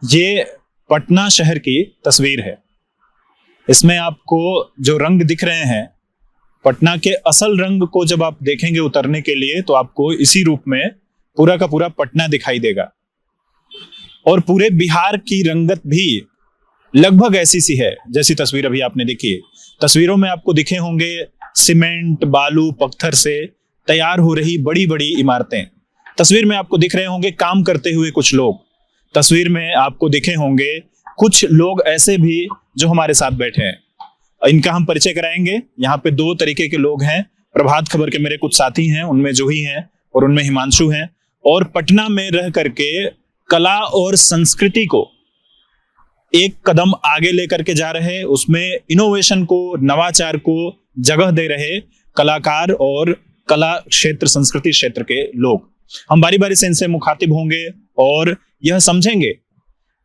ये पटना शहर की तस्वीर है। इसमें आपको जो रंग दिख रहे हैं, पटना के असल रंग को जब आप देखेंगे उतरने के लिए, तो आपको इसी रूप में पूरा का पूरा पटना दिखाई देगा। और पूरे बिहार की रंगत भी लगभग ऐसी सी है जैसी तस्वीर अभी आपने देखी। तस्वीरों में आपको दिखे होंगे सीमेंट, बालू, पत्थर से तैयार हो रही बड़ी बड़ी इमारतें। तस्वीर में आपको दिख रहे होंगे काम करते हुए कुछ लोग। तस्वीर में आपको दिखे होंगे कुछ लोग ऐसे भी जो हमारे साथ बैठे हैं। इनका हम परिचय कराएंगे। यहाँ पे दो तरीके के लोग हैं। प्रभात खबर के मेरे कुछ साथी हैं, उनमें जूही हैं और उनमें हिमांशु हैं, और पटना में रह करके कला और संस्कृति को एक कदम आगे लेकर के जा रहे, उसमें इनोवेशन को, नवाचार को जगह दे रहे कलाकार और कला क्षेत्र, संस्कृति क्षेत्र के लोग। हम बारी बारी से इनसे मुखातिब होंगे और यह समझेंगे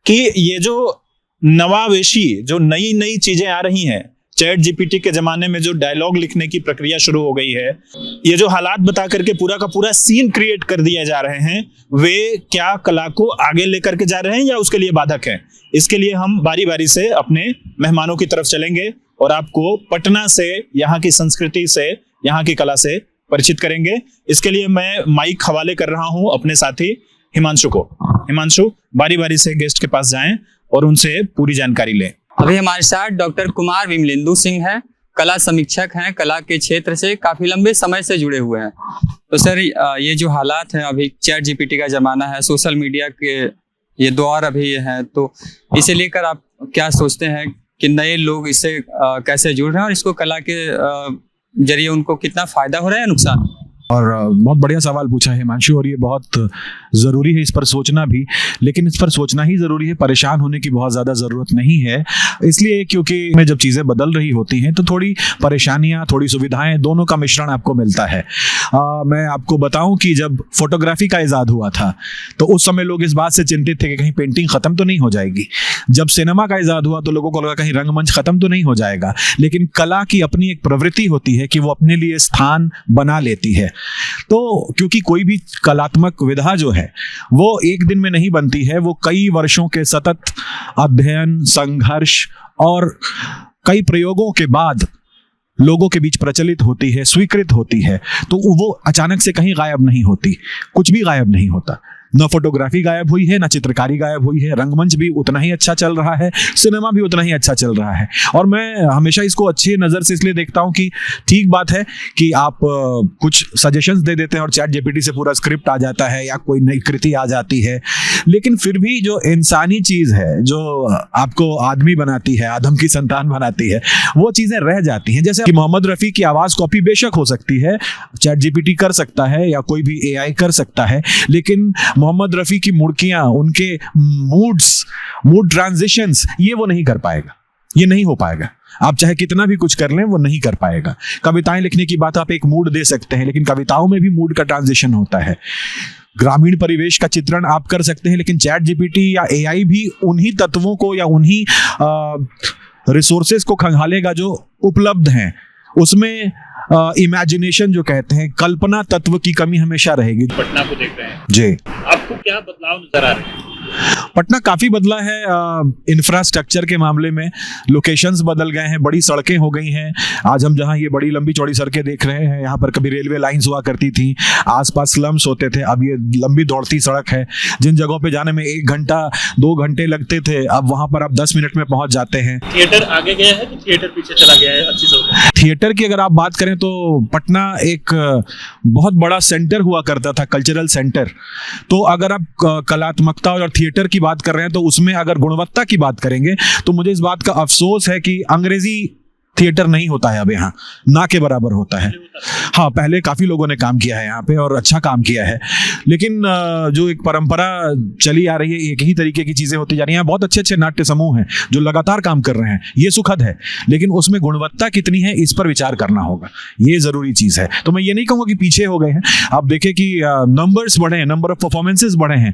कि ये जो नवावेशी, जो नई नई चीजें आ रही हैं, चैट जीपीटी के जमाने में जो डायलॉग लिखने की प्रक्रिया शुरू हो गई है, ये जो हालात बता करके पूरा का पूरा सीन क्रिएट कर दिए जा रहे हैं, वे क्या कला को आगे लेकर के जा रहे हैं या उसके लिए बाधक हैं? इसके लिए हम बारी बारी से अपने मेहमानों की तरफ चलेंगे और आपको पटना से, यहाँ की संस्कृति से, यहाँ की कला से परिचित करेंगे। इसके लिए मैं माइक हवाले कर रहा हूं अपने साथी हिमांशु को। हिमांशु, बारी बारी से गेस्ट के पास जाएं और उनसे पूरी जानकारी लें। अभी हमारे साथ डॉक्टर कुमार विमलेंदु सिंह हैं, कला समीक्षक हैं, कला के क्षेत्र से काफी लंबे समय से जुड़े हुए हैं। तो सर, ये जो हालात हैं, अभी चैट जीपीटी का जमाना है, सोशल मीडिया के ये दौर अभी है, तो इसे लेकर आप क्या सोचते हैं कि नए लोग इससे कैसे जुड़ रहे हैं और इसको कला के जरिए उनको कितना फायदा हो रहा है या नुकसान? और बहुत बढ़िया सवाल पूछा है हिमांशु, और ये बहुत ज़रूरी है इस पर सोचना भी। लेकिन इस पर सोचना ही ज़रूरी है, परेशान होने की बहुत ज़्यादा ज़रूरत नहीं है। इसलिए क्योंकि में जब चीज़ें बदल रही होती हैं तो थोड़ी परेशानियाँ, थोड़ी सुविधाएं, दोनों का मिश्रण आपको मिलता है। मैं आपको बताऊं कि जब फोटोग्राफी का इजाद हुआ था तो उस समय लोग इस बात से चिंतित थे कि कहीं पेंटिंग ख़त्म तो नहीं हो जाएगी। जब सिनेमा का इजाद हुआ तो लोगों को लगा कहीं रंगमंच ख़त्म तो नहीं हो जाएगा। लेकिन कला की अपनी एक प्रवृत्ति होती है कि वो अपने लिए स्थान बना लेती है। तो क्योंकि कोई भी कलात्मक विधा जो है वो एक दिन में नहीं बनती है, वो कई वर्षों के सतत अध्ययन, संघर्ष और कई प्रयोगों के बाद लोगों के बीच प्रचलित होती है, स्वीकृत होती है। तो वो अचानक से कहीं गायब नहीं होती, कुछ भी गायब नहीं होता। न फोटोग्राफी गायब हुई है, न चित्रकारी गायब हुई है। रंगमंच भी उतना ही अच्छा चल रहा है, सिनेमा भी उतना ही अच्छा चल रहा है। और मैं हमेशा इसको अच्छी नज़र से इसलिए देखता हूँ कि ठीक बात है कि आप कुछ सजेशंस दे देते हैं और चैट जीपीटी से पूरा स्क्रिप्ट आ जाता है या कोई नई कृति आ जाती है, लेकिन फिर भी जो इंसानी चीज़ है, जो आपको आदमी बनाती है, आदम की संतान बनाती है, वो चीज़ें रह जाती हैं। जैसे कि मोहम्मद रफ़ी की आवाज़ कॉपी बेशक हो सकती है, चैट जीपीटी कर सकता है या कोई भी एआई कर सकता है, लेकिन मोहम्मद रफी की मुड़कियां, उनके मूड ट्रांजिशंस, ये वो नहीं कर पाएगा, ये नहीं हो पाएगा। आप चाहे कितना भी कुछ कर लें, वो नहीं कर पाएगा। कविताएं लिखने की बात, आप एक मूड दे सकते हैं, लेकिन कविताओं में भी मूड का ट्रांजिशन होता है। ग्रामीण परिवेश का चित्रण आप कर सकते हैं, लेकिन चैट जीपीटी या एआई भी उन्हीं तत्वों को या उन्हीं रिसोर्सेज को खंगालेगा जो उपलब्ध हैं। उसमें इमेजिनेशन जो कहते हैं, कल्पना तत्व की कमी हमेशा रहेगी। पटना को देख रहे हैं जी, आपको क्या बदलाव नजर आ रहे हैं? पटना काफी बदला है इंफ्रास्ट्रक्चर के मामले में। लोकेशंस बदल गए हैं, बड़ी सड़कें हो गई हैं। आज हम जहां ये बड़ी लंबी चौड़ी सड़कें देख रहे हैं, यहाँ पर कभी रेलवे लाइंस हुआ करती थी, आसपास स्लम्स होते थे, अब ये लंबी दौड़ती सड़क है। जिन जगहों पे जाने में 1 घंटा 2 घंटे लगते थे, अब वहां पर आप 10 मिनट में पहुंच जाते हैं। थिएटर आगे गया है कि थिएटर पीछे चला गया है? अच्छी सड़क। थिएटर की अगर आप बात करें तो पटना एक बहुत बड़ा सेंटर हुआ करता था, कल्चरल सेंटर। तो अगर आप कलात्मकता और थिएटर की बात कर रहे हैं तो उसमें अगर गुणवत्ता की बात करेंगे तो मुझे इस बात का अफसोस है कि अंग्रेजी थिएटर नहीं होता है अब यहाँ, ना के बराबर होता है। हाँ, पहले काफी लोगों ने काम किया है यहाँ पे और अच्छा काम किया है, लेकिन जो एक परंपरा चली आ रही है, एक ही तरीके की चीजें होती जा रही हैं। बहुत अच्छे अच्छे नाट्य समूह हैं जो लगातार काम कर रहे हैं, ये सुखद है, लेकिन उसमें गुणवत्ता कितनी है इस पर विचार करना होगा, ये जरूरी चीज है। तो मैं ये नहीं कहूँगा कि पीछे हो गए हैं। आप देखें कि नंबर्स बढ़े हैं, नंबर ऑफ परफॉर्मेंसेस बढ़े हैं।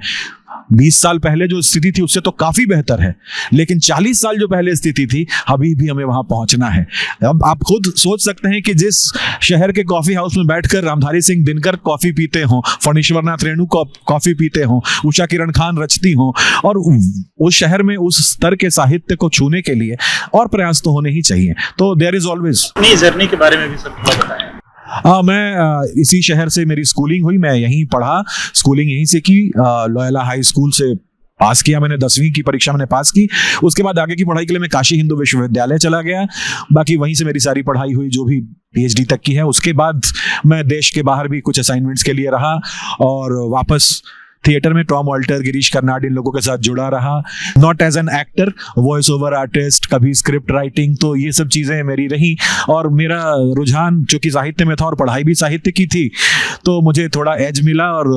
20 साल पहले जो स्थिति थी उससे तो काफी बेहतर है, लेकिन 40 साल जो पहले स्थिति थी अभी भी हमें वहां पहुंचना है। अब आप खुद सोच सकते हैं कि जिस शहर के कॉफी हाउस में बैठकर रामधारी सिंह दिनकर कॉफी पीते हों, फणीश्वरनाथ रेणु कॉफी पीते हों, उषा किरण खान रचती हों, और उस शहर में उस स्तर के साहित्य को छूने के लिए और प्रयास तो होने ही चाहिए। तो देयर इज ऑलवेज। अपनी जर्नी के बारे में भी सब बताएं। मैं इसी शहर से मेरी स्कूलिंग हुई, मैं यहीं पढ़ा, स्कूलिंग यहीं से की, लोयला हाई स्कूल से पास किया मैंने, 10वीं की परीक्षा मैंने पास की। उसके बाद आगे की पढ़ाई के लिए मैं काशी हिंदू विश्वविद्यालय चला गया, बाकी वहीं से मेरी सारी पढ़ाई हुई जो भी PhD तक की है। उसके बाद मैं देश के बाहर भी कुछ असाइनमेंट्स के लिए रहा और वापस थिएटर में टॉम ऑल्टर, गिरीश कर्नाड, इन लोगों के साथ जुड़ा रहा, not as an actor, voice over artist, कभी स्क्रिप्ट राइटिंग, तो ये सब चीज़ें मेरी रही। और मेरा रुझान चूंकि साहित्य में था और पढ़ाई भी साहित्य की थी, तो मुझे थोड़ा एज मिला और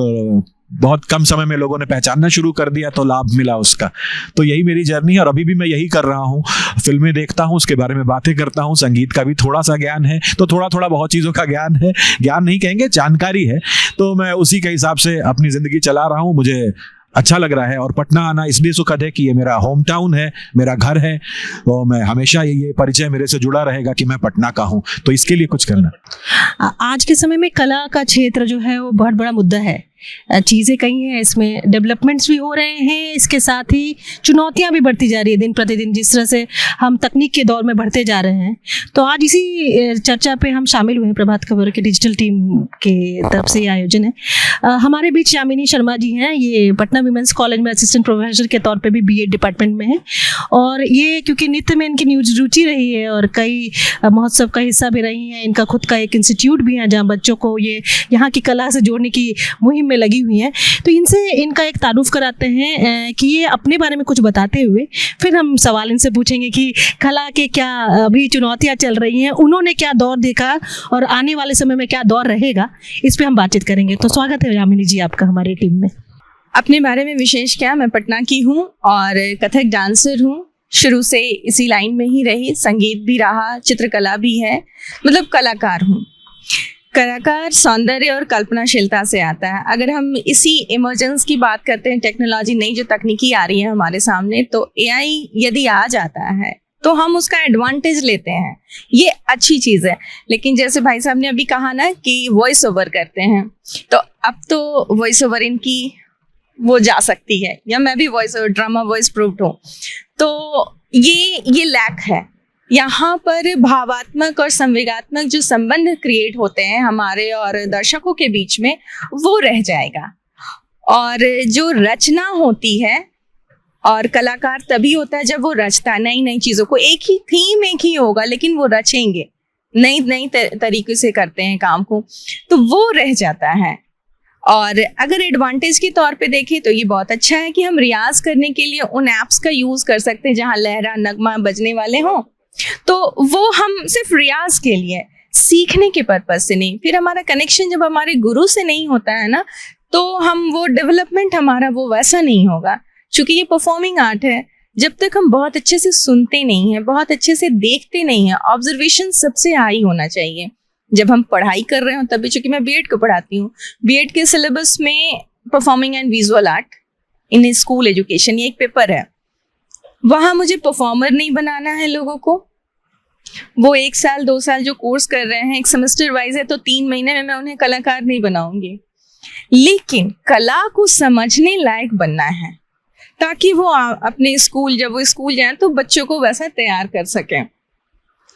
बहुत कम समय में लोगों ने पहचानना शुरू कर दिया, तो लाभ मिला उसका। तो यही मेरी जर्नी है और अभी भी मैं यही कर रहा हूँ। फिल्में देखता हूँ, उसके बारे में बातें करता हूँ, संगीत का भी थोड़ा सा ज्ञान है, तो थोड़ा थोड़ा बहुत चीज़ों का ज्ञान है, ज्ञान नहीं कहेंगे, जानकारी है, तो मैं उसी के हिसाब से अपनी ज़िंदगी चला रहा हूँ। मुझे अच्छा लग रहा है और पटना आना इसलिए सुखद है कि ये मेरा होम टाउन है, मेरा घर है, तो मैं हमेशा ये परिचय मेरे से जुड़ा रहेगा कि मैं पटना का हूँ, तो इसके लिए कुछ करना। आज के समय में कला का क्षेत्र जो है वो बहुत बड़ा मुद्दा है। चीज़ें कई हैं, इसमें डेवलपमेंट्स भी हो रहे हैं, इसके साथ ही चुनौतियां भी बढ़ती जा रही है दिन प्रतिदिन, जिस तरह से हम तकनीक के दौर में बढ़ते जा रहे हैं। तो आज इसी चर्चा पे हम शामिल हुए हैं, प्रभात खबर के डिजिटल टीम के तरफ से ये आयोजन है। हमारे बीच यामिनी शर्मा जी हैं, ये पटना विमेंस कॉलेज में असिस्टेंट प्रोफेसर के तौर पे भी BEd डिपार्टमेंट में है, और ये क्योंकि नृत्य में इनकी रुचि रही है और कई महोत्सव का हिस्सा भी रही हैं, इनका खुद का एक इंस्टीट्यूट भी है जहाँ बच्चों को ये यहाँ की कला से जोड़ने की मुहिम में लगी हुई हैं। तो इनसे इनका एक तारुफ कराते हैं कि ये अपने बारे में कुछ बताते हुए फिर हम सवाल इनसे पूछेंगे कि कला के क्या अभी चुनौतियां चल रही हैं, उन्होंने क्या दौर देखा और आने वाले समय में क्या दौर रहेगा, इस पे हम बातचीत करेंगे। तो स्वागत है यामिनी जी आपका हमारी टीम में। अपने बारे में विशेष क्या, मैं पटना की हूँ और कथक डांसर हूँ, शुरू से इसी लाइन में ही रही, संगीत भी रहा, चित्रकला भी है, मतलब कलाकार हूँ। कलाकार सौंदर्य और कल्पनाशीलता से आता है। अगर हम इसी इमर्जेंस की बात करते हैं, टेक्नोलॉजी, नई जो तकनीकी आ रही है हमारे सामने, तो AI यदि आ जाता है तो हम उसका एडवांटेज लेते हैं, ये अच्छी चीज़ है। लेकिन जैसे भाई साहब ने अभी कहा ना कि वॉइस ओवर करते हैं, तो अब तो वॉइस ओवर इनकी वो जा सकती है, या मैं भी voice over drama voice proved हूँ, तो ये लैक है। यहाँ पर भावात्मक और संवेगात्मक जो संबंध क्रिएट होते हैं हमारे और दर्शकों के बीच में, वो रह जाएगा। और जो रचना होती है, और कलाकार तभी होता है जब वो रचता है नई नई चीज़ों को, एक ही थीम एक ही होगा लेकिन वो रचेंगे, नई तरीके से करते हैं काम को, तो वो रह जाता है। और अगर एडवांटेज के तौर पे देखें तो ये बहुत अच्छा है कि हम रियाज करने के लिए उन ऐप्स का यूज़ कर सकते हैं जहाँ लहरा नगमा बजने वाले हों, तो वो हम सिर्फ रियाज के लिए, सीखने के पर्पज से नहीं। फिर हमारा कनेक्शन जब हमारे गुरु से नहीं होता है ना, तो हम वो डेवलपमेंट हमारा वो वैसा नहीं होगा। क्योंकि ये परफॉर्मिंग आर्ट है, जब तक हम बहुत अच्छे से सुनते नहीं हैं, बहुत अच्छे से देखते नहीं हैं, ऑब्जर्वेशन सबसे हाई होना चाहिए। जब हम पढ़ाई कर रहे हो तभी, चूंकि मैं BEd को पढ़ाती हूँ, BEd के सिलेबस में performing and visual art in school education, ये एक पेपर है। वहाँ मुझे परफॉर्मर नहीं बनाना है लोगों को। वो 1 साल 2 साल जो कोर्स कर रहे हैं, एक सेमेस्टर वाइज है, तो 3 महीने में मैं उन्हें कलाकार नहीं बनाऊंगी। लेकिन कला को समझने लायक बनना है, ताकि वो अपने स्कूल, जब वो स्कूल जाएं तो बच्चों को वैसा तैयार कर सकें।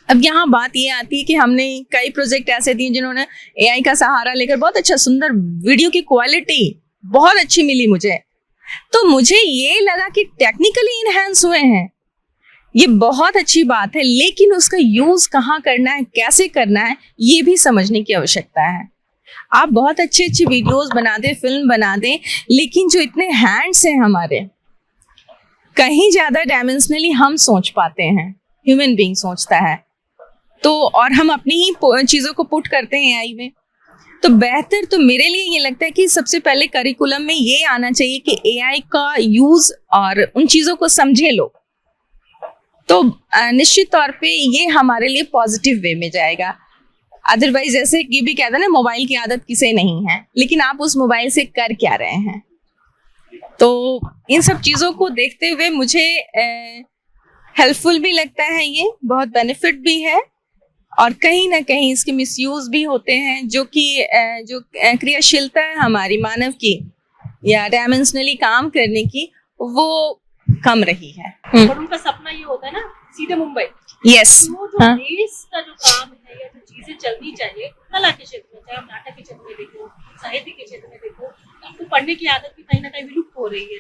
अब यहाँ बात ये आती है कि हमने कई प्रोजेक्ट ऐसे दिए जिन्होंने AI का सहारा लेकर बहुत अच्छा सुंदर वीडियो की क्वालिटी बहुत अच्छी मिली मुझे, तो मुझे ये लगा कि टेक्निकली इनहेंस हुए हैं, ये बहुत अच्छी बात है, लेकिन उसका यूज कहाँ करना है, कैसे करना है, ये भी समझने की आवश्यकता है। आप बहुत अच्छी अच्छी वीडियोस बना दें, फिल्म बना दें, लेकिन जो इतने हैंड्स हैं हमारे, कहीं ज़्यादा डायमेंशनली हम सोच पाते हैं, ह्यूमन बीइंग सोचता है, तो और हम अपनी ही चीज़ों को पुट करते हैं AI में। तो बेहतर तो मेरे लिए ये लगता है कि सबसे पहले करिकुलम में ये आना चाहिए कि AI का यूज़ और उन चीज़ों को समझे लोग, तो निश्चित तौर पे ये हमारे लिए पॉजिटिव वे में जाएगा। अदरवाइज जैसे ये भी कहते हैं ना, मोबाइल की आदत किसे नहीं है, लेकिन आप उस मोबाइल से कर क्या रहे हैं। तो इन सब चीज़ों को देखते हुए मुझे हेल्पफुल भी लगता है, ये बहुत बेनिफिट भी है, और कहीं ना कहीं इसके मिसयूज भी होते हैं, जो कि जो क्रियाशीलता है हमारी मानव की या डायमेंशनली काम करने की, वो कम रही है। और उनका सपना ये होता है ना सीधे मुंबई। यस। तो जो देश का जो काम है या जो चीजें चलनी चाहिए कला के क्षेत्र में, चाहे आप नाटक के क्षेत्र में देखो, साहित्य के क्षेत्र में देखो, आपको पढ़ने की आदत भी कहीं ना कहीं विलुप्त हो रही है।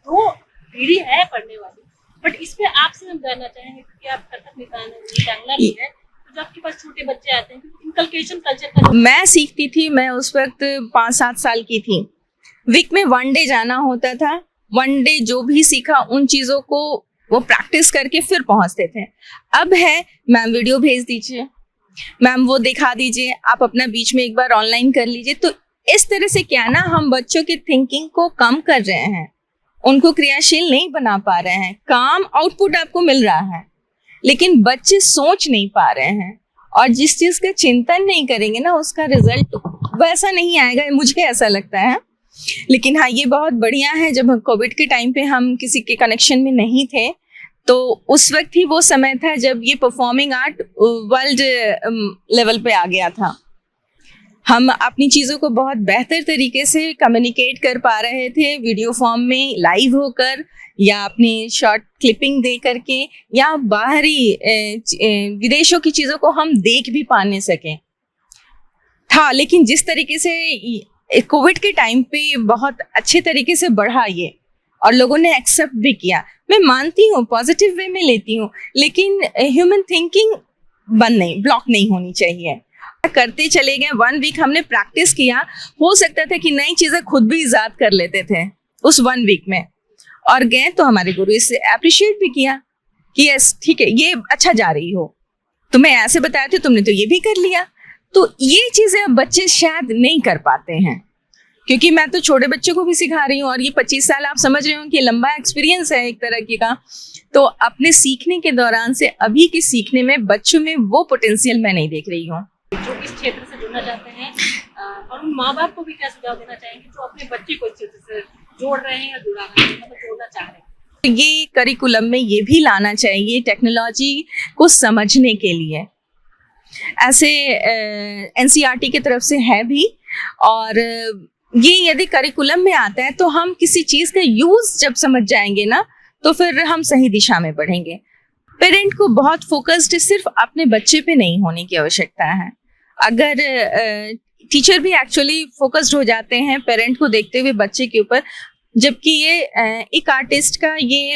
तो पीढ़ी है पढ़ने वाली, बट इस पे आपसे हम जानना चाहेंगे, क्योंकि आप कथक निकालना भी है, तो जब आपके पास छोटे बच्चे आते हैं, इनकलकेशन कल्चर का मैं सीखती थी, मैं उस वक्त 5-7 साल की थी। वीक में 1 डे जाना होता था, 1 डे जो भी सीखा उन चीज़ों को वो प्रैक्टिस करके फिर पहुंचते थे। अब है मैम वीडियो भेज दीजिए, मैम वो दिखा दीजिए, आप अपना बीच में एक बार ऑनलाइन कर लीजिए। तो इस तरह से क्या ना, हम बच्चों की थिंकिंग को कम कर रहे हैं, उनको क्रियाशील नहीं बना पा रहे हैं। काम आउटपुट आपको मिल रहा है, लेकिन बच्चे सोच नहीं पा रहे हैं, और जिस चीज़ का चिंतन नहीं करेंगे ना, उसका रिजल्ट वैसा नहीं आएगा, मुझे ऐसा लगता है। लेकिन हाँ, ये बहुत बढ़िया है, जब कोविड के टाइम पे हम किसी के कनेक्शन में नहीं थे, तो उस वक्त ही वो समय था जब ये परफॉर्मिंग आर्ट वर्ल्ड लेवल पे आ गया था। हम अपनी चीज़ों को बहुत बेहतर तरीके से कम्युनिकेट कर पा रहे थे, वीडियो फॉर्म में, लाइव होकर, या अपनी शॉर्ट क्लिपिंग दे करके, या बाहरी विदेशों की चीज़ों को हम देख भी पाने सकें था। लेकिन जिस तरीके से कोविड के टाइम पे बहुत अच्छे तरीके से बढ़ा ये, और लोगों ने एक्सेप्ट भी किया, मैं मानती हूँ, पॉजिटिव वे में लेती हूँ, लेकिन ह्यूमन थिंकिंग ब्लॉक नहीं होनी चाहिए। करते चले गए, 1 वीक हमने प्रैक्टिस किया, हो सकता था कि नई चीज़ें खुद भी ईजाद कर लेते थे उस 1 वीक में, और गए तो हमारे गुरु इससे अप्रिशिएट भी किया कि यस ठीक है, ये अच्छा जा रही हो, तुम्हें ऐसे बताया था, तुमने तो ये भी कर लिया। तो ये चीज़ें अब बच्चे शायद नहीं कर पाते हैं, क्योंकि मैं तो छोटे बच्चों को भी सिखा रही हूँ, और ये 25 साल आप समझ रहे हो कि लंबा एक्सपीरियंस है एक तरह की का। तो अपने सीखने के दौरान से अभी के सीखने में बच्चों में वो पोटेंशियल मैं नहीं देख रही हूँ। जो इस क्षेत्र से जुड़ना चाहते हैं, और उन माँ बाप को भी क्या सुझाव देना चाहेंगे जो अपने बच्चे को इस क्षेत्र से जोड़ रहे हैं या जोड़ना चाह रहे हैं? ये करिकुलम में ये भी लाना चाहिए, टेक्नोलॉजी को समझने के लिए। ऐसे एनसीईआरटी की तरफ से है भी, और ये यदि करिकुलम में आता है तो हम किसी चीज़ का यूज़ जब समझ जाएंगे ना, तो फिर हम सही दिशा में बढ़ेंगे। पेरेंट को बहुत फोकस्ड सिर्फ अपने बच्चे पे नहीं होने की आवश्यकता है। अगर टीचर भी एक्चुअली फोकस्ड हो जाते हैं पेरेंट को देखते हुए बच्चे के ऊपर, जबकि ये एक आर्टिस्ट का ये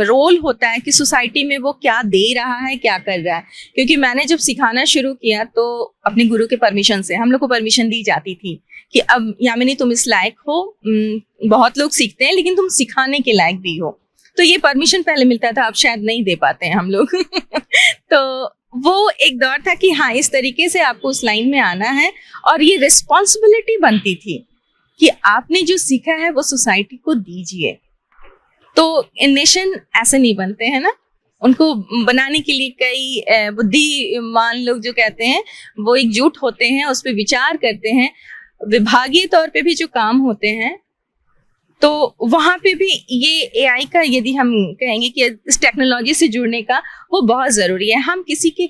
रोल होता है कि सोसाइटी में वो क्या दे रहा है, क्या कर रहा है। क्योंकि मैंने जब सिखाना शुरू किया तो अपने गुरु के परमिशन से, हम लोग को परमिशन दी जाती थी कि अब यामिनी तुम इस लायक हो, बहुत लोग सीखते हैं लेकिन तुम सिखाने के लायक भी हो। तो ये परमिशन पहले मिलता था, अब शायद नहीं दे पाते हैं हम लोग तो वो एक दौर था कि हाँ, इस तरीके से आपको उस लाइन में आना है, और ये रिस्पॉन्सिबिलिटी बनती थी कि आपने जो सीखा है वो सोसाइटी को दीजिए। तो नेशन ऐसे नहीं बनते हैं ना, उनको बनाने के लिए कई बुद्धिमान लोग जो कहते हैं वो एकजुट होते हैं, उस पर विचार करते हैं। विभागीय तौर पे भी जो काम होते हैं, तो वहाँ पे भी ये एआई का, यदि हम कहेंगे कि इस टेक्नोलॉजी से जुड़ने का, वो बहुत ज़रूरी है। हम किसी के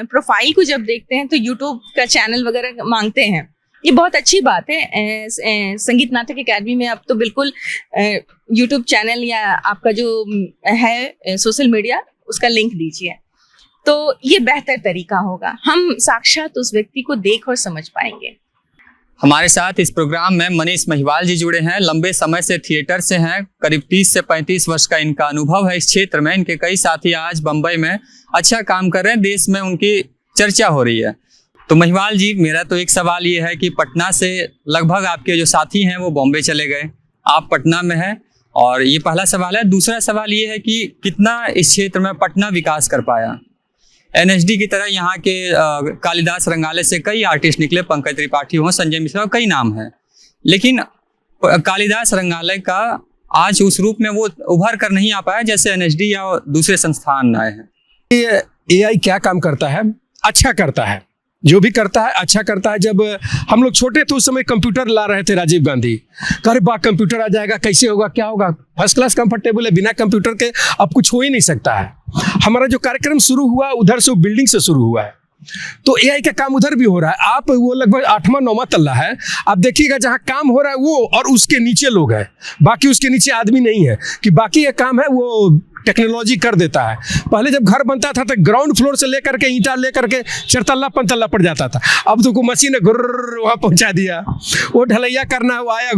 प्रोफाइल को जब देखते हैं तो यूट्यूब का चैनल वगैरह मांगते हैं, ये बहुत अच्छी बात है। संगीत नाटक अकेडमी में अब तो बिल्कुल यूट्यूब चैनल या आपका जो है सोशल मीडिया, उसका लिंक दीजिए, तो ये बेहतर तरीका होगा। हम साक्षात उस व्यक्ति को देख और समझ पाएंगे। हमारे साथ इस प्रोग्राम में मनीष महिवाल जी जुड़े हैं। लंबे समय से थिएटर से हैं, करीब 30 से 35 वर्ष का इनका अनुभव है इस क्षेत्र में। इनके कई साथी आज बम्बई में अच्छा काम कर रहे हैं, देश में उनकी चर्चा हो रही है। तो महिवाल जी, मेरा तो एक सवाल ये है कि पटना से लगभग आपके जो साथी हैं वो बॉम्बे चले गए, आप पटना में हैं, और ये पहला सवाल है। दूसरा सवाल ये है कि कितना इस क्षेत्र में पटना विकास कर पाया। एनएसडी की तरह यहाँ के कालिदास रंगालय से कई आर्टिस्ट निकले, पंकज त्रिपाठी हो, संजय मिश्रा, कई नाम हैं, लेकिन कालिदास रंगालय का आज उस रूप में वो उभर कर नहीं आ पाया जैसे एनएसडी या दूसरे संस्थान आए हैं। ये एआई क्या काम करता है? अच्छा करता है। जो भी करता है अच्छा करता है। जब हम लोग छोटे थे उस समय कंप्यूटर ला रहे थे राजीव गांधी, अरे बा कंप्यूटर आ जाएगा, कैसे होगा, क्या होगा, फर्स्ट क्लास कंफर्टेबल है, बिना कंप्यूटर के अब कुछ हो ही नहीं सकता है। हमारा जो कार्यक्रम शुरू हुआ उधर से, बिल्डिंग से शुरू हुआ है, तो एआई का काम उधर भी हो रहा है। आप वो लगभग 8वां 9वां तल्ला है, आप देखिएगा जहाँ काम हो रहा है वो और उसके नीचे लोग हैं, बाकी उसके नीचे आदमी नहीं है कि बाकी ये काम है वो टेक्नोलॉजी कर देता है। पहले जब घर बनता था तो ग्राउंड फ्लोर से लेकर के ईंटा लेकर के 4 तल्ला 5 तल्ला पड़ जाता था, अब तो कोई मशीन ने गुर्र वहाँ पहुँचा दिया। वो ढलैया करना है, वो आया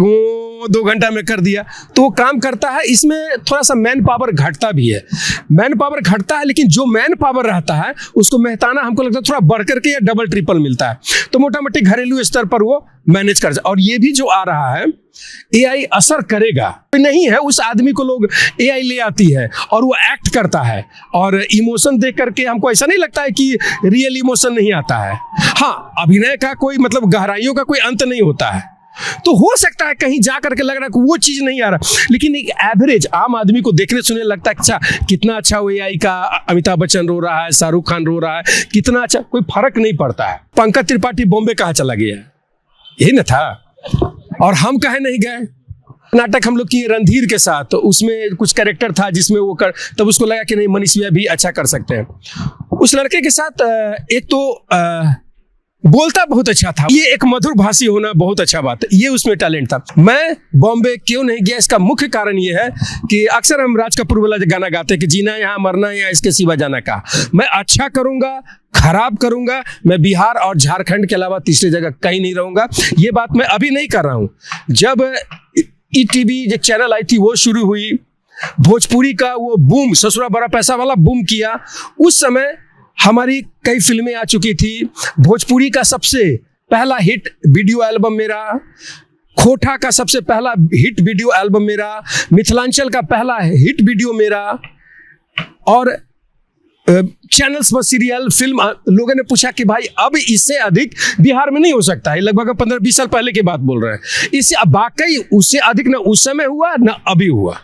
2 घंटा में कर दिया, तो वो काम करता है। इसमें थोड़ा सा मैन पावर घटता भी है, मैन पावर घटता है, लेकिन जो मैन पावर रहता है उसको मेहताना हमको लगता है थोड़ा बढ़ करके या डबल ट्रिपल मिलता है, तो मोटा मोटी घरेलू स्तर पर वो मैनेज कर। और ये भी जो आ रहा है एआई असर करेगा नहीं है, उस आदमी को लोग एआई ले आती है और वो एक्ट करता है, और इमोशन देख करके हमको ऐसा नहीं लगता है कि रियल इमोशन नहीं आता है। हाँ, अभिनय का कोई मतलब गहराइयों का कोई अंत नहीं होता है, तो हो सकता है कहीं जा करके लग रहा है कि वो चीज नहीं आ रहा, लेकिन एक एवरेज आम आदमी को देखने सुनने लगता है अच्छा कितना अच्छा वो एआई का, अमिताभ बच्चन रो रहा है, शाहरुख खान रो रहा है, कितना अच्छा, कोई फर्क नहीं पड़ता है। पंकज त्रिपाठी बॉम्बे कहाँ चला गया, यही न था, और हम कहे नहीं गए। नाटक हम लोग किए रणधीर के साथ, तो उसमें कुछ कैरेक्टर था जिसमें वो कर, तब उसको लगा कि नहीं मनीष भैया भी अच्छा कर सकते हैं। उस लड़के के साथ एक तो बोलता बहुत अच्छा था, ये एक मधुर भाषी होना बहुत अच्छा बात है, ये उसमें टैलेंट था। मैं बॉम्बे क्यों नहीं गया, इसका मुख्य कारण ये है कि अक्सर हम राज कपूर वाला गाना गाते कि जीना यहाँ मरना यहाँ इसके सिवा जाना का। मैं अच्छा करूंगा खराब करूंगा, मैं बिहार और झारखंड के अलावा तीसरी जगह कहीं नहीं रहूंगा। ये बात मैं अभी नहीं कर रहा हूं। जब ईटीवी जो चैनल आई थी वो शुरू हुई, भोजपुरी का वो बूम, ससुरा बड़ा पैसा वाला बूम किया, उस समय हमारी कई फिल्में आ चुकी थी। भोजपुरी का सबसे पहला हिट वीडियो एल्बम मेरा, खोटा का सबसे पहला हिट वीडियो एल्बम मेरा, मिथिलांचल का पहला हिट वीडियो मेरा, और चैनल्स पर सीरियल फिल्म। लोगों ने पूछा कि भाई अब इससे अधिक बिहार में नहीं हो सकता है, लगभग 15-20 साल पहले की बात बोल रहे हैं। इससे वाकई उससे अधिक ना उस समय हुआ ना अभी हुआ,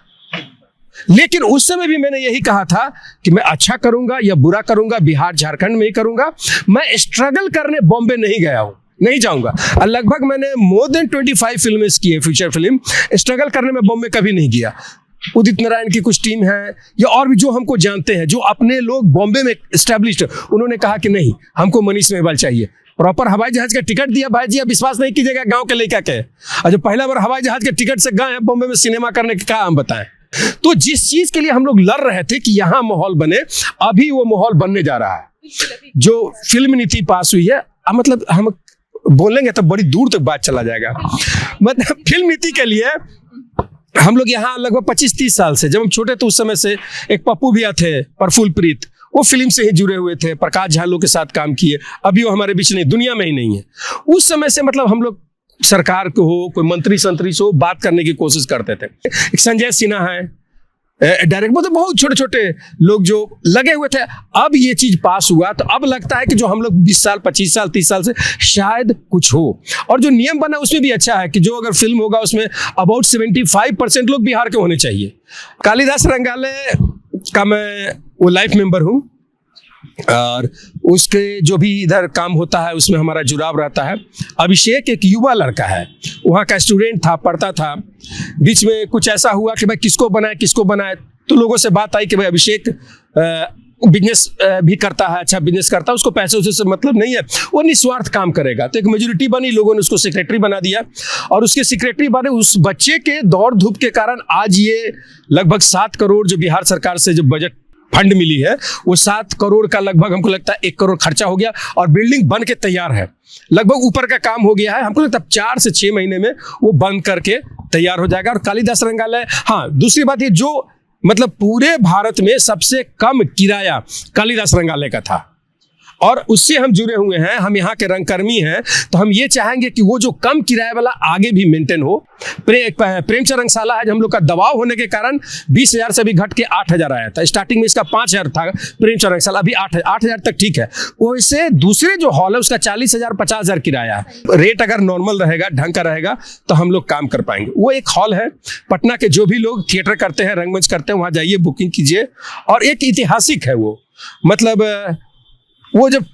लेकिन उस समय भी मैंने यही कहा था कि मैं अच्छा करूंगा या बुरा करूंगा बिहार झारखंड में ही करूंगा। मैं स्ट्रगल करने बॉम्बे नहीं गया हूं, नहीं जाऊंगा। और लगभग मैंने मोर देन 25 फिल्में की है, फीचर फिल्म। स्ट्रगल करने में बॉम्बे कभी नहीं गया। उदित नारायण की कुछ टीम है या और भी जो हमको जानते हैं, जो अपने लोग बॉम्बे में एस्टैब्लिश्ड, उन्होंने कहा कि नहीं हमको मनीष मेहवाल चाहिए। प्रॉपर हवाई जहाज का टिकट दिया भाई जी, आप विश्वास नहीं कीजिएगा गांव के लेकर के, और जो पहला बार हवाई जहाज के टिकट से गए हैं बॉम्बे में सिनेमा करने के, क्या हम बताएं। तो जिस चीज के लिए हम लोग लड़ रहे थे कि यहाँ माहौल बने, अभी वो माहौल बनने जा रहा है। जो फिल्म नीति पास हुई है, मतलब हम बोलेंगे तो बड़ी दूर तक बात चला जाएगा। मतलब फिल्म नीति के लिए हम लोग यहाँ लगभग 25-30 साल से, जब हम छोटे थे उस समय से, एक पप्पू भैया थे प्रफुल्ल प्रीत, वो फिल्म से ही जुड़े हुए थे, प्रकाश झालो के साथ काम किए, अभी वो हमारे बीच नहीं, दुनिया में ही नहीं है। उस समय से मतलब हम लोग सरकार को हो, कोई मंत्री संतरी से हो, बात करने की कोशिश करते थे। एक संजय सिन्हा है डायरेक्ट, मतलब बहुत छोटे छोटे लोग जो लगे हुए थे। अब ये चीज पास हुआ तो अब लगता है कि जो हम लोग 20 साल 25 साल 30 साल से शायद कुछ हो। और जो नियम बना उसमें भी अच्छा है कि जो अगर फिल्म होगा उसमें अबाउट 75% लोग बिहार के होने चाहिए। कालिदास रंगालय का मैं वो लाइफ मेंबर हूँ, और उसके जो भी इधर काम होता है उसमें हमारा जुड़ाव रहता है। अभिषेक एक युवा लड़का है, वहाँ का स्टूडेंट था, पढ़ता था। बीच में कुछ ऐसा हुआ कि भाई किसको बनाए, तो लोगों से बात आई कि भाई अभिषेक बिजनेस भी करता है, अच्छा बिजनेस करता है, उसको पैसे से मतलब नहीं है, वो निस्वार्थ काम करेगा। तो एक मेजोरिटी बनी, लोगों ने उसको सेक्रेटरी बना दिया, और उसके सेक्रेटरी बने। उस बच्चे के दौड़ धूप के कारण आज ये लगभग 7 करोड़ जो बिहार सरकार से जो बजट फंड मिली है, वो 7 करोड़ का लगभग हमको लगता है 1 करोड़ खर्चा हो गया, और बिल्डिंग बन के तैयार है। लगभग ऊपर का काम हो गया है, हमको लगता है 4 से 6 महीने में वो बन करके तैयार हो जाएगा। और कालिदास रंगालय, हाँ दूसरी बात ये, जो मतलब पूरे भारत में सबसे कम किराया कालिदास रंगालय का था, और उससे हम जुड़े हुए हैं, हम यहाँ के रंगकर्मी हैं, तो हम ये चाहेंगे कि वो जो कम किराए वाला आगे भी मेंटेन हो। प्रेमचंद रंगशाला है, हम लोग का दबाव होने के कारण 20,000 से भी घट के 8,000 आया था। स्टार्टिंग में इसका 5,000 था प्रेमचंद रंगशाला, अभी 8,000 तक ठीक है। वैसे दूसरे जो हॉल है उसका 40,000 50,000 किराया है। रेट अगर नॉर्मल रहेगा, ढंग का रहेगा, तो हम लोग काम कर पाएंगे। वो एक हॉल है पटना के, जो भी लोग थिएटर करते हैं, रंगमंच करते हैं, वहाँ जाइए, बुकिंग कीजिए। और एक ऐतिहासिक है वो, मतलब वो जब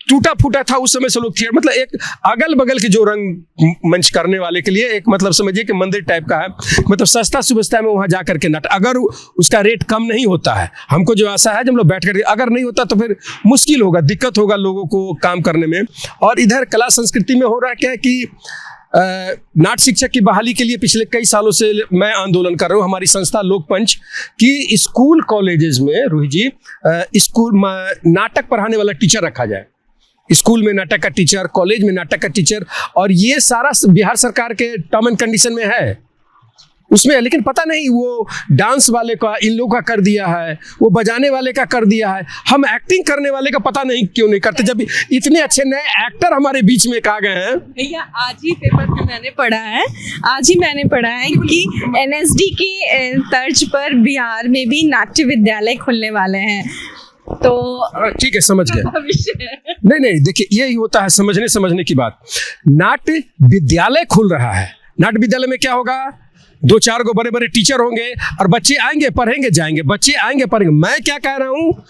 टूटा फूटा था उस समय से लोग थिएटर, मतलब एक अगल बगल के जो रंग मंच करने वाले के लिए एक मतलब समझिए कि मंदिर टाइप का है, मतलब सस्ता सुविधा में वहाँ जा करके नाटक, अगर उसका रेट कम नहीं होता है, हमको जो आशा है जब लोग बैठ कर, अगर नहीं होता तो फिर मुश्किल होगा, दिक्कत होगा लोगों को काम करने में। और इधर कला संस्कृति में हो रहा है क्या कि नाट्य शिक्षक की बहाली के लिए पिछले कई सालों से मैं आंदोलन कर रहा हूँ, हमारी संस्था लोकपंच की स्कूल कॉलेजेस में रोहित जी स्कूल नाटक पढ़ाने वाला टीचर रखा जाए, स्कूल में नाटक का टीचर, कॉलेज में नाटक का टीचर, और ये सारा बिहार सरकार के टर्म एंड कंडीशन में है उसमें, लेकिन पता नहीं वो डांस वाले का इन लोगों का कर दिया है, वो बजाने वाले का कर दिया है, हम एक्टिंग करने वाले का पता नहीं क्यों नहीं करते, जब इतने अच्छे नए एक्टर हमारे बीच में आ गए हैं। भैया आज ही पेपर में मैंने पढ़ा है कि NSD की तर्ज पर बिहार में भी नाट्य विद्यालय खुलने वाले हैं, तो ठीक है समझ गए। नहीं देखिए यही होता है समझने की बात। नाट्य विद्यालय खुल रहा है, नाट्य विद्यालय में क्या होगा, 2-4 गो बड़े बड़े टीचर होंगे और बच्चे आएंगे पढ़ेंगे जाएंगे, बच्चे आएंगे पढ़ेंगे। मैं क्या कह रहा हूँ,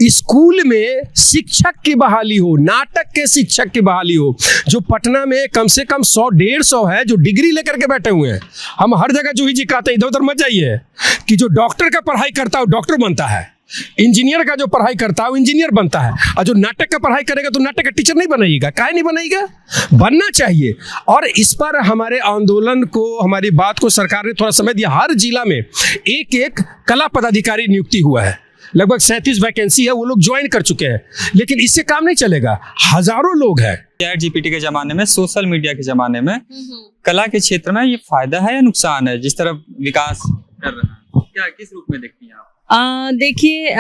स्कूल में शिक्षक की बहाली हो, नाटक के शिक्षक की बहाली हो, जो पटना में कम से कम 100-150 है जो डिग्री लेकर के बैठे हुए हैं। हम हर जगह जूही जी कहते हैं इधर उधर मत जाइए कि जो डॉक्टर का पढ़ाई करता है वो डॉक्टर बनता है, इंजीनियर का जो पढ़ाई करता है वो इंजीनियर बनता है, और जो नाटक का पढ़ाई करेगा तो नाटक का टीचर नहीं बनाइएगा, काहे नहीं बनाइएगा, बनना चाहिए। और इस पर हमारे आंदोलन को, हमारी बात को सरकार ने थोड़ा समय दिया। हर जिला में एक कला पदाधिकारी नियुक्ति हुआ है, लगभग 37 वैकेंसी है, वो लोग ज्वाइन कर चुके हैं, लेकिन इससे काम नहीं चलेगा, हजारों लोग हैं। चैट जीपीटी के जमाने में, सोशल मीडिया के जमाने में कला के क्षेत्र में ये फायदा है या नुकसान है, जिस तरह विकास कर रहा है, क्या किस रूप में देखती हैं आप? देखिए,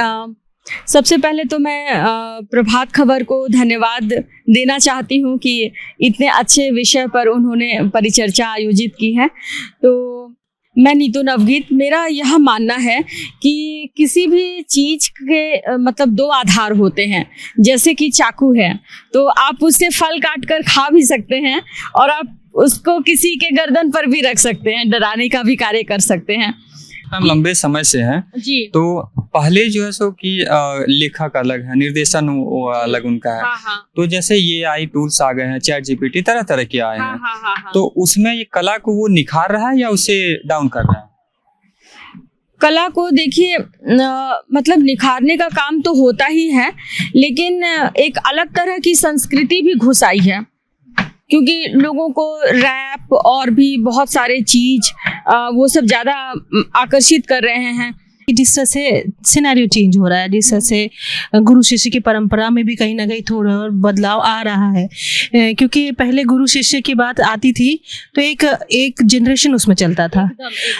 सबसे पहले तो मैं प्रभात खबर को धन्यवाद देना चाहती हूँ कि इतने अच्छे विषय पर उन्होंने परिचर्चा आयोजित की है। तो मैं नीतू नवगीत, मेरा यह मानना है कि किसी भी चीज़ के मतलब 2 आधार होते हैं। जैसे कि चाकू है तो आप उससे फल काट कर खा भी सकते हैं, और आप उसको किसी के गर्दन पर भी रख सकते हैं, डराने का भी कार्य कर सकते हैं। हम लंबे समय से हैं जी। तो पहले जो है सो कि लेखक अलग है, निर्देशन वो अलग उनका है। हाँ। तो जैसे ये AI टूल्स आ गए हैं, चैट जीपीटी तरह तरह के आए हैं, हाँ। तो उसमें ये कला को वो निखार रहा है या उसे डाउन कर रहा है? कला को देखिए मतलब निखारने का काम तो होता ही है, लेकिन एक अलग तरह की संस्कृति भी घुस आई है, क्योंकि लोगों को रैप और भी बहुत सारे चीज वो सब ज़्यादा आकर्षित कर रहे हैं। जिस तरह से सिनेरियो चेंज हो रहा है, जिस तरह से गुरु शिष्य की परंपरा में भी कहीं ना कहीं थोड़ा और बदलाव आ रहा है, क्योंकि पहले गुरु शिष्य की बात आती थी तो एक जनरेशन उसमें चलता था,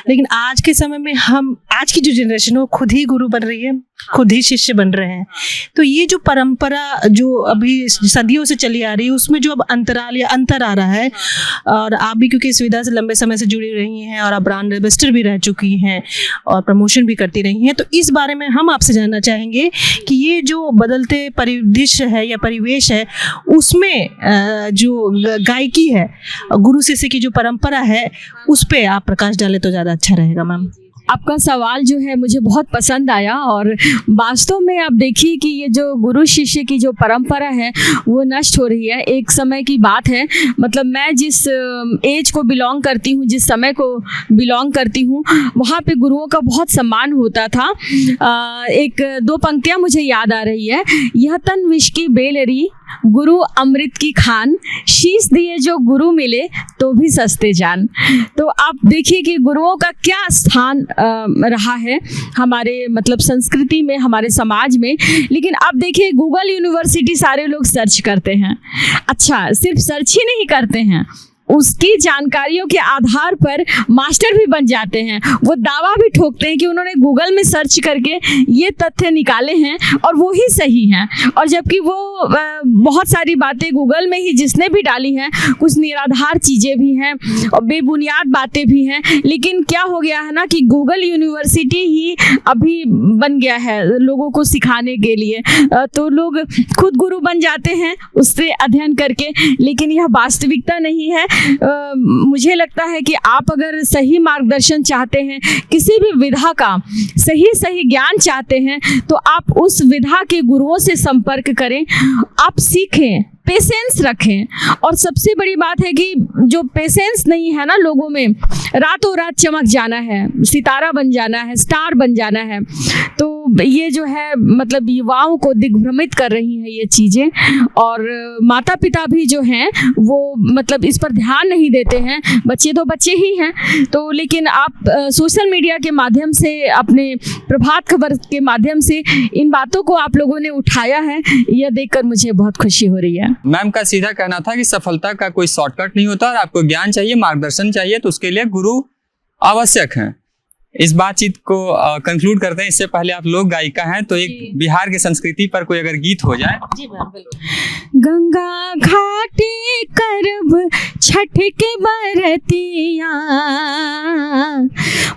लेकिन आज के समय में आज की जो जनरेशन वो खुद ही गुरु बन रही है, खुद ही शिष्य बन रहे हैं। तो ये जो परंपरा जो अभी सदियों से चली आ रही है उसमें जो अब अंतराल या अंतर आ रहा है, और आप भी क्योंकि इस विधा से लंबे समय से जुड़ी रही हैं और आप ब्रांड एम्बेसडर भी रह चुकी हैं और प्रमोशन भी करती रही हैं, तो इस बारे में हम आपसे जानना चाहेंगे कि ये जो बदलते परिदृश्य है या परिवेश है उसमें जो गायकी है, गुरु शिष्य की जो परंपरा है, उस पर आप प्रकाश डालें तो ज़्यादा अच्छा रहेगा। मैम, आपका सवाल जो है मुझे बहुत पसंद आया, और वास्तव में आप देखिए कि ये जो गुरु शिष्य की जो परंपरा है वो नष्ट हो रही है। एक समय की बात है, मतलब मैं जिस एज को बिलोंग करती हूँ, जिस समय को बिलोंग करती हूँ, वहाँ पे गुरुओं का बहुत सम्मान होता था। 1-2 पंक्तियाँ मुझे याद आ रही है। यह तन विष की बेलरी, गुरु अमृत की खान, शीश दिए जो गुरु मिले तो भी सस्ते जान। तो आप देखिए कि गुरुओं का क्या स्थान रहा है हमारे मतलब संस्कृति में, हमारे समाज में। लेकिन अब देखिए गूगल यूनिवर्सिटी सारे लोग सर्च करते हैं। अच्छा, सिर्फ सर्च ही नहीं करते हैं, उसकी जानकारियों के आधार पर मास्टर भी बन जाते हैं। वो दावा भी ठोकते हैं कि उन्होंने गूगल में सर्च करके ये तथ्य निकाले हैं और वो ही सही हैं, और जबकि वो बहुत सारी बातें गूगल में ही जिसने भी डाली हैं, कुछ निराधार चीज़ें भी हैं और बेबुनियाद बातें भी हैं। लेकिन क्या हो गया है ना कि गूगल यूनिवर्सिटी ही अभी बन गया है लोगों को सिखाने के लिए, तो लोग खुद गुरु बन जाते हैं उससे अध्ययन करके। लेकिन यह वास्तविकता नहीं है। मुझे लगता है कि आप अगर सही मार्गदर्शन चाहते हैं, किसी भी विधा का सही सही ज्ञान चाहते हैं, तो आप उस विधा के गुरुओं से संपर्क करें, आप सीखें, पेशेंस रखें। और सबसे बड़ी बात है कि जो पेशेंस नहीं है ना लोगों में, रातों रात चमक जाना है, सितारा बन जाना है, स्टार बन जाना है, तो ये जो है मतलब युवाओं को दिग्भ्रमित कर रही हैं ये चीज़ें। और माता पिता भी जो हैं वो मतलब इस पर ध्यान नहीं देते हैं, बच्चे तो बच्चे ही हैं। तो लेकिन आप सोशल मीडिया के माध्यम से, अपने प्रभात खबर के माध्यम से इन बातों को आप लोगों ने उठाया है, यह देखकर मुझे बहुत खुशी हो रही है। मैम का सीधा कहना था कि सफलता का कोई शॉर्टकट नहीं होता और आपको ज्ञान चाहिए, मार्गदर्शन चाहिए, तो उसके लिए गुरु आवश्यक हैं। इस बातचीत को कंक्लूड करते हैं। इससे पहले आप लोग गायिका हैं, तो एक बिहार की संस्कृति पर कोई अगर गीत हो जाए। जी गंगा घाटे करब छठ के बरतिया,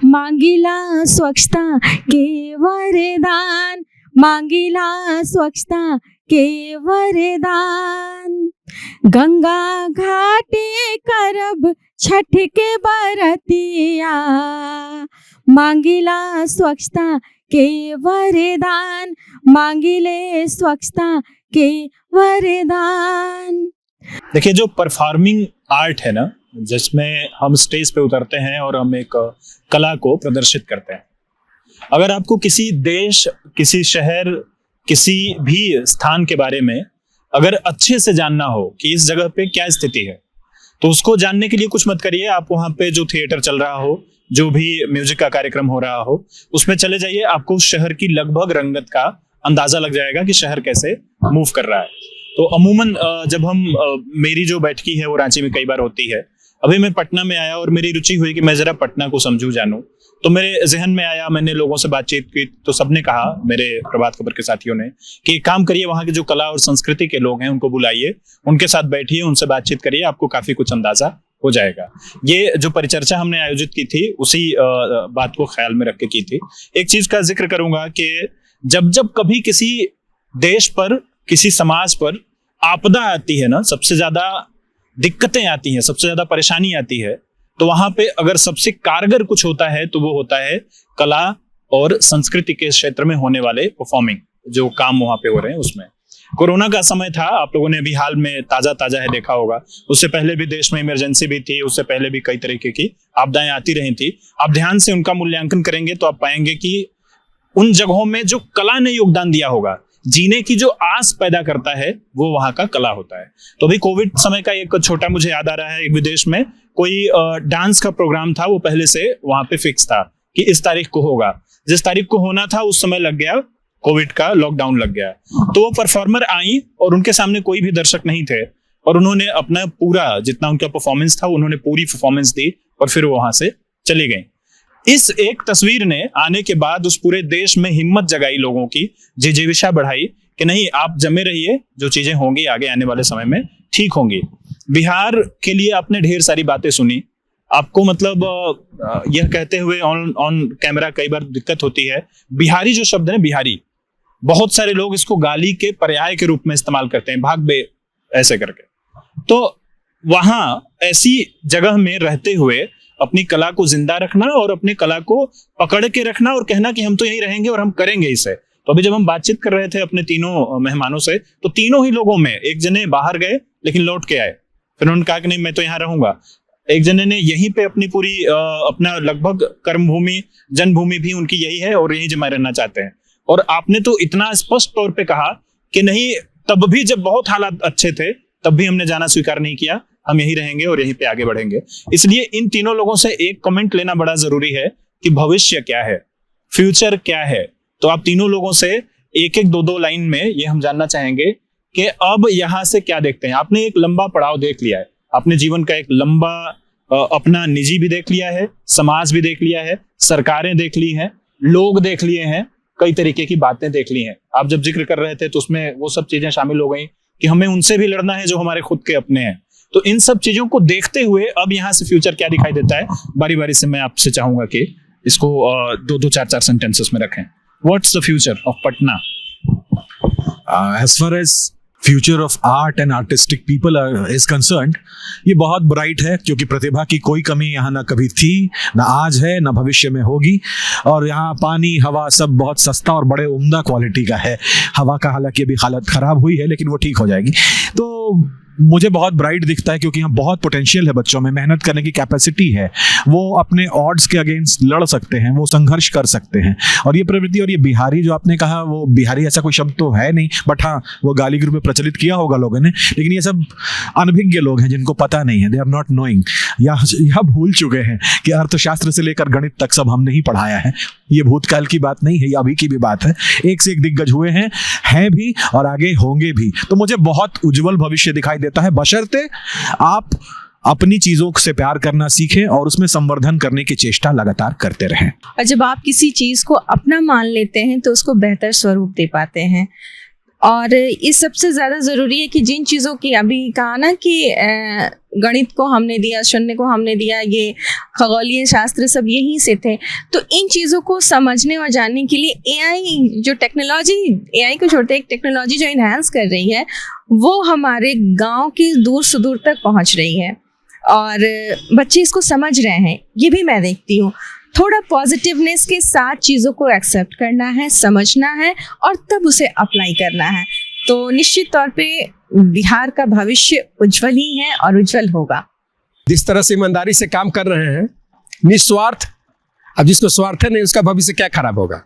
मांगिला स्वच्छता के वरदान, मांगिला स्वच्छता के वरदान। गंगा घाटे करब छठ के बरतिया, मांगिला स्वच्छता के वरदान, मांगिले स्वच्छता के वरदान। देखिए, जो परफॉर्मिंग आर्ट है ना, जिसमें हम स्टेज पे उतरते हैं और हम एक कला को प्रदर्शित करते हैं, अगर आपको किसी देश, किसी शहर, किसी भी स्थान के बारे में अगर अच्छे से जानना हो कि इस जगह पे क्या स्थिति है, तो उसको जानने के लिए कुछ मत करिए। आप वहाँ पे जो थिएटर चल रहा हो, जो भी म्यूजिक का कार्यक्रम हो रहा हो, उसमें चले जाइए। आपको उस शहर की लगभग रंगत का अंदाजा लग जाएगा कि शहर कैसे मूव कर रहा है। तो अमूमन जब हम मेरी जो बैठकी है वो रांची में कई बार होती है। अभी मैं पटना में आया और मेरी रुचि हुई कि मैं जरा पटना को समझूं, जानूं। तो मेरे जहन में आया, मैंने लोगों से बातचीत की, तो सबने कहा, मेरे प्रभात खबर के साथियों ने, कि एक काम करिए, वहाँ के जो कला और संस्कृति के लोग हैं उनको बुलाइए, उनके साथ बैठिए, उनसे बातचीत करिए, आपको काफी कुछ अंदाजा हो जाएगा। ये जो परिचर्चा हमने आयोजित की थी, उसी बात को ख्याल में रख के की थी। एक चीज का जिक्र करूंगा कि जब जब कभी किसी देश पर, किसी समाज पर आपदा आती है ना, सबसे ज्यादा दिक्कतें आती हैं, सबसे ज्यादा परेशानी आती है, तो वहां पे अगर सबसे कारगर कुछ होता है तो वो होता है कला और संस्कृति के क्षेत्र में होने वाले परफॉर्मिंग जो काम वहां पे हो रहे हैं। उसमें कोरोना का समय था, आप लोगों ने अभी हाल में ताजा है देखा होगा। उससे पहले भी देश में इमरजेंसी भी थी, उससे पहले भी कई तरीके की आपदाएं आती रही थी। आप ध्यान से उनका मूल्यांकन करेंगे तो आप पाएंगे कि उन जगहों में जो कला ने योगदान दिया होगा, जीने की जो आस पैदा करता है, वो वहां का कला होता है। तो अभी कोविड समय का एक छोटा मुझे याद आ रहा है, एक विदेश में कोई डांस का प्रोग्राम था, वो पहले से वहां पे फिक्स था कि इस तारीख को होगा। जिस तारीख को होना था उस समय लग गया कोविड का लॉकडाउन लग गया। तो वो परफॉर्मर आई और उनके सामने कोई भी दर्शक नहीं थे, और उन्होंने अपना पूरा जितना उनका परफॉर्मेंस था, उन्होंने पूरी परफॉर्मेंस दी और फिर वो वहां से चली गई। इस एक तस्वीर ने आने के बाद उस पूरे देश में हिम्मत जगाई, लोगों की जिजीविषा बढ़ाई कि नहीं, आप जमे रहिए, जो चीजें होंगी आगे आने वाले समय में ठीक होंगी। बिहार के लिए आपने ढेर सारी बातें सुनी। आपको मतलब यह कहते हुए ऑन कैमरा कई बार दिक्कत होती है। बिहारी जो शब्द है, बिहारी, बहुत सारे लोग इसको गाली के पर्याय के रूप में इस्तेमाल करते हैं, भाग बे ऐसे करके। तो वहां ऐसी जगह में रहते हुए अपनी कला को जिंदा रखना और अपनी कला को पकड़ के रखना और कहना कि हम तो यहीं रहेंगे और हम करेंगे इसे। तो अभी जब हम बातचीत कर रहे थे अपने तीनों मेहमानों से, तो तीनों ही लोगों में एक जने बाहर गए लेकिन लौट के आए, फिर उन्होंने कहा कि नहीं, मैं तो यहाँ रहूंगा। एक जने ने यहीं पे अपनी पूरी अपना लगभग कर्मभूमि, जन्मभूमि भी उनकी यही है और यहीं जमा रहना चाहते हैं। और आपने तो इतना स्पष्ट तौर पे कहा कि नहीं, तब भी जब बहुत हालात अच्छे थे तब भी हमने जाना स्वीकार नहीं किया, हम यहीं रहेंगे और यहीं पे आगे बढ़ेंगे। इसलिए इन तीनों लोगों से एक कमेंट लेना बड़ा जरूरी है कि भविष्य क्या है, फ्यूचर क्या है। तो आप तीनों लोगों से एक एक दो लाइन में ये हम जानना चाहेंगे कि अब यहाँ से क्या देखते हैं। आपने एक लंबा पड़ाव देख लिया है, आपने जीवन का एक लंबा अपना निजी भी देख लिया है, समाज भी देख लिया है, सरकारें देख ली हैं, लोग देख लिए हैं, कई तरीके की बातें देख ली हैं। आप जब जिक्र कर रहे थे तो उसमें वो सब चीजें शामिल हो गई कि हमें उनसे भी लड़ना है जो हमारे खुद के अपने हैं। तो इन सब चीजों को देखते हुए अब यहाँ से फ्यूचर क्या दिखाई देता है, बारी बारी से मैं आपसे चाहूंगा कि इसको दो चार सेंटेंसेस में रखें। What's the future of Patna? As far as future of art and artistic people is concerned, ये बहुत ब्राइट है, क्योंकि प्रतिभा की कोई कमी यहाँ ना कभी थी, ना आज है, ना भविष्य में होगी। और यहाँ पानी, हवा सब बहुत सस्ता और बड़े उम्दा क्वालिटी का है। हवा का हालांकि अभी हालत खराब हुई है, लेकिन वो ठीक हो जाएगी। तो मुझे बहुत ब्राइट दिखता है, क्योंकि यहाँ बहुत पोटेंशियल है बच्चों में, मेहनत करने की कैपेसिटी है, वो अपने ऑड्स के अगेंस्ट लड़ सकते हैं, वो संघर्ष कर सकते हैं। और ये प्रवृत्ति, और ये बिहारी जो आपने कहा, वो बिहारी ऐसा कोई शब्द तो है नहीं, बट हाँ वो गाली ग्रुप में प्रचलित किया होगा लोगों ने, लेकिन ये सब अनभिज्ञ लोग हैं जिनको पता नहीं है, दे आर नॉट नोइंग, या भूल चुके हैं कि अर्थशास्त्र से लेकर गणित तक सब हमने ही पढ़ाया है। ये भूतकाल की बात नहीं है, ये अभी की भी बात है। एक से एक दिग्गज हुए हैं भी और आगे होंगे भी। तो मुझे बहुत उज्जवल भविष्य दिखाई देता है, बशर्ते आप अपनी चीजों से प्यार करना सीखें और उसमें संवर्धन करने की चेष्टा लगातार करते रहें। और जब आप किसी चीज़ को अपना मान लेते हैं तो उसको बेहतर स्वरूप दे पाते हैं। और ये सबसे ज़्यादा ज़रूरी है कि जिन चीज़ों की अभी कहा ना कि गणित को हमने दिया, शून्य को हमने दिया, ये खगोलीय शास्त्र सब यहीं से थे। तो इन चीज़ों को समझने और जानने के लिए एआई जो टेक्नोलॉजी, एआई को छोड़ते एक टेक्नोलॉजी जो इन्हांस कर रही है, वो हमारे गांव के दूर सुदूर तक पहुंच रही है और बच्चे इसको समझ रहे हैं। ये भी मैं देखती हूँ। थोड़ा पॉजिटिवनेस के साथ चीज़ों को एक्सेप्ट करना है, समझना है और तब उसे अप्लाई करना है। तो निश्चित तौर पे बिहार का भविष्य उज्जवल ही है और उज्जवल होगा। जिस तरह से ईमानदारी से काम कर रहे हैं, निस्वार्थ, अब जिसको स्वार्थ है नहीं उसका भविष्य क्या खराब होगा?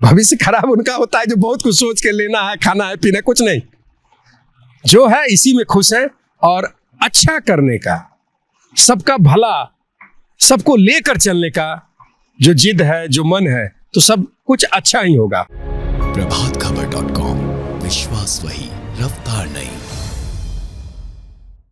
भविष्य खराब उनका होता है जो बहुत कुछ सोच के लेना है, खाना है, पीना, कुछ नहीं, जो है इसी में खुश है और अच्छा करने का, सबका भला, सबको लेकर चलने का जो जिद है, जो मन है, तो सब कुछ अच्छा ही होगा। प्रभातखबर.com, विश्वास वही, रफ्तार नहीं।